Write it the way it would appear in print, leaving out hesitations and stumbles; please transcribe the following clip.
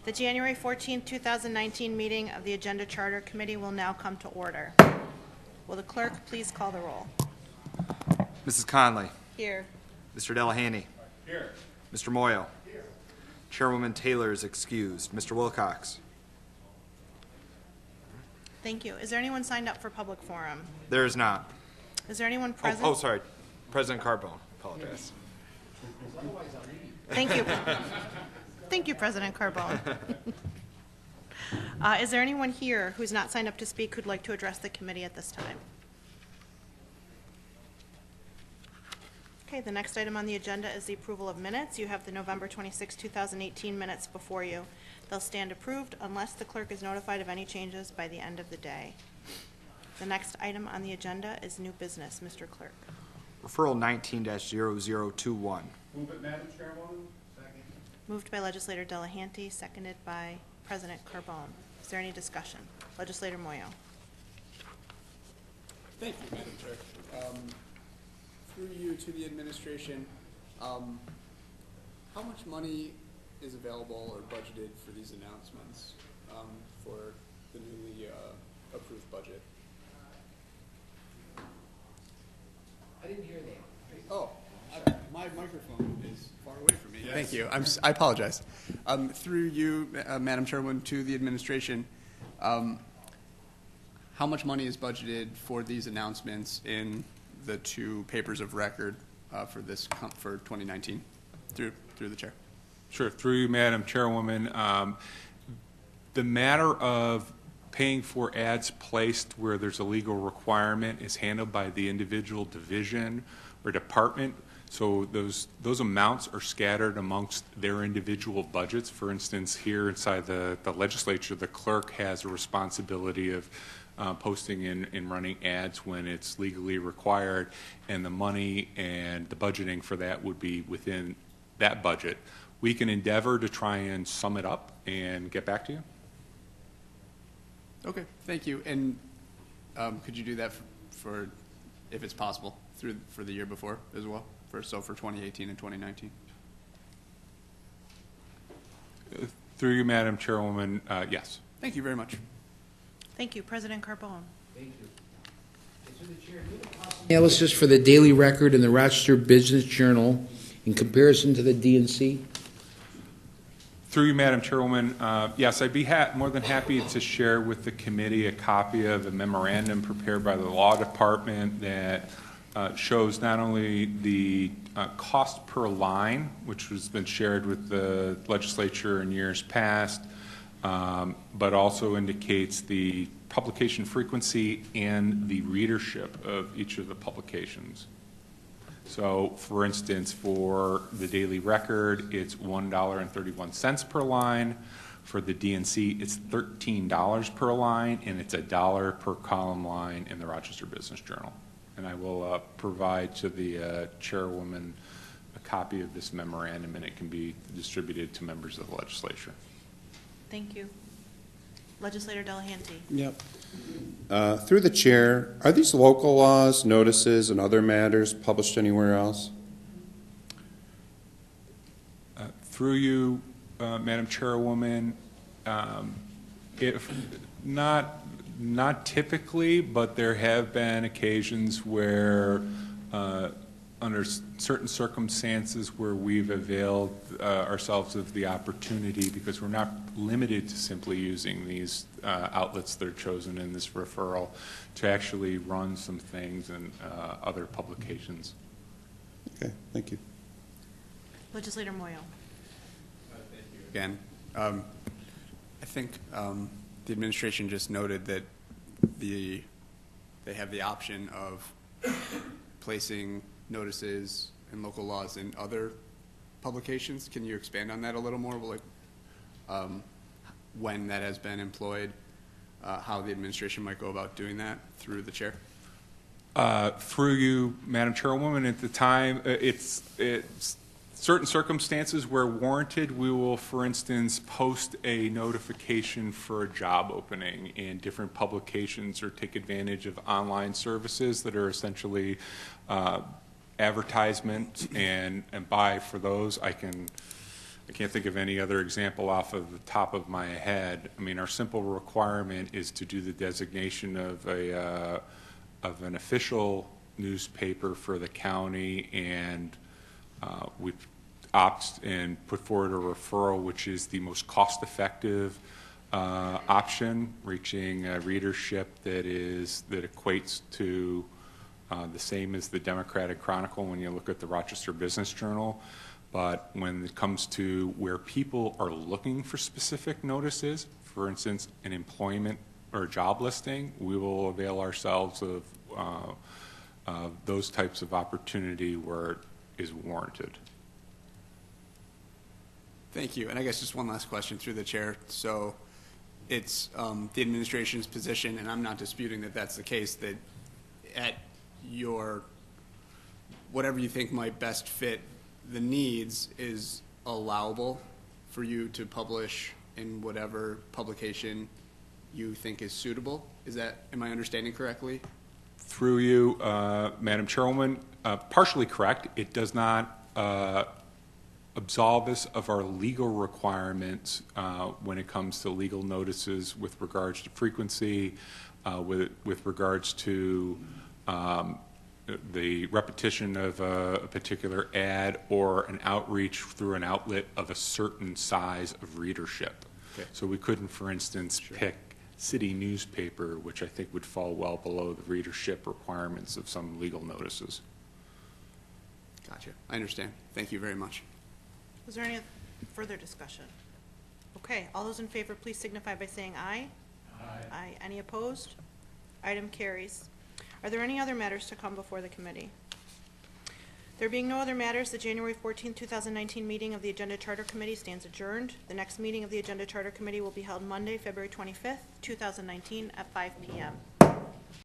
The January 14, 2019 meeting of the Agenda Charter Committee will now come to order. Will the clerk please call the roll? Mrs. Conley. Here. Mr. Delahanty. Here. Mr. Moyle. Here. Chairwoman Taylor is excused. Mr. Wilcox. Thank you. Is there anyone signed up for public forum? There is not. Is there anyone present? Oh, sorry. President Carbone. Apologize. Thank you. Thank you, President Carbone. Is there anyone here who's not signed up to speak who'd like to address the committee at this time? Okay, the next item on the agenda is the approval of minutes. You have the November 26, 2018 minutes before you. They'll stand approved unless the clerk is notified of any changes by the end of the day. The next item on the agenda is new business. Mr. Clerk. Referral 19-0021. Move it, Madam Chairwoman. Second. Moved by Legislator Delahanty, seconded by President Carbone. Is there any discussion? Legislator Moyo. Thank you, Madam Chair. Through you to the administration, how much money is available or budgeted for these announcements for the newly approved budget? I didn't hear that. Oh, my microphone is far away from me. Yes. Thank you. I apologize. Through you, Madam Chairwoman, to the administration, how much money is budgeted for these announcements in the two papers of record for 2019? Through the chair. Sure. Through you, Madam Chairwoman. The matter of paying for ads placed where there's a legal requirement is handled by the individual division or department. So those amounts are scattered amongst their individual budgets. For instance, here inside the legislature, the clerk has a responsibility of posting and running ads when it's legally required, and the money and the budgeting for that would be within that budget. We can endeavor to try and sum it up and get back to you. Okay, thank you. And could you do that for if it's possible, for the year before as well? For 2018 and 2019? Through you, Madam Chairwoman, yes. Thank you very much. Thank you. President Carbone. Thank you. Analysis for the Daily Record and the Rochester Business Journal in comparison to the DNC? Through you, Madam Chairwoman, yes, I'd be more than happy to share with the committee a copy of a memorandum prepared by the Law Department that shows not only the cost per line, which has been shared with the legislature in years past, but also indicates the publication frequency and the readership of each of the publications. So, for instance, for the Daily Record, it's $1.31 per line. For the DNC, it's $13 per line, and it's $1 per column line in the Rochester Business Journal. And I will provide to the chairwoman a copy of this memorandum, and it can be distributed to members of the legislature. Thank you. Legislator Delahanty. Yep. Through the chair, are these local laws, notices, and other matters published anywhere else? Through you, Madam Chairwoman, if not typically, but there have been occasions where under certain circumstances where we've availed ourselves of the opportunity, because we're not limited to simply using these outlets that are chosen in this referral, to actually run some things in other publications. Okay, thank you. Legislator Moyo. Thank you again. I think the administration just noted that they have the option of placing notices and local laws in other publications. Can you expand on that a little more? Like, when that has been employed, how the administration might go about doing that through the chair? Through you, Madam Chairwoman, at the time, it's certain circumstances where warranted, we will, for instance, post a notification for a job opening in different publications or take advantage of online services that are essentially advertisements and buy for those. I can can't think of any other example off of the top of my head. I mean, our simple requirement is to do the designation of an official newspaper for the county, and we opt and put forward a referral, which is the most cost-effective option, reaching a readership that equates to the same as the Democratic Chronicle when you look at the Rochester Business Journal. But when it comes to where people are looking for specific notices, for instance, an employment or a job listing, we will avail ourselves of those types of opportunity where it is warranted. Thank you. And I guess just one last question through the chair. So it's the administration's position, and I'm not disputing that that's the case, that at your, whatever you think might best fit the needs is allowable for you to publish in whatever publication you think is suitable. Is that, am I understanding correctly? Through you, Madam Chairwoman, partially correct. It does not absolve us of our legal requirements when it comes to legal notices with regards to frequency, with regards to the repetition of a particular ad or an outreach through an outlet of a certain size of readership. Okay. So we couldn't, for instance, pick city newspaper, which I think would fall well below the readership requirements of some legal notices. Gotcha. I understand. Thank you very much. Was there any further discussion? Okay, all those in favor, please signify by saying aye. Aye. Aye. Any opposed? Item carries. Are there any other matters to come before the committee? There being no other matters, the January 14, 2019 meeting of the Agenda Charter Committee stands adjourned. The next meeting of the Agenda Charter Committee will be held Monday, February 25th, 2019 at 5 p.m.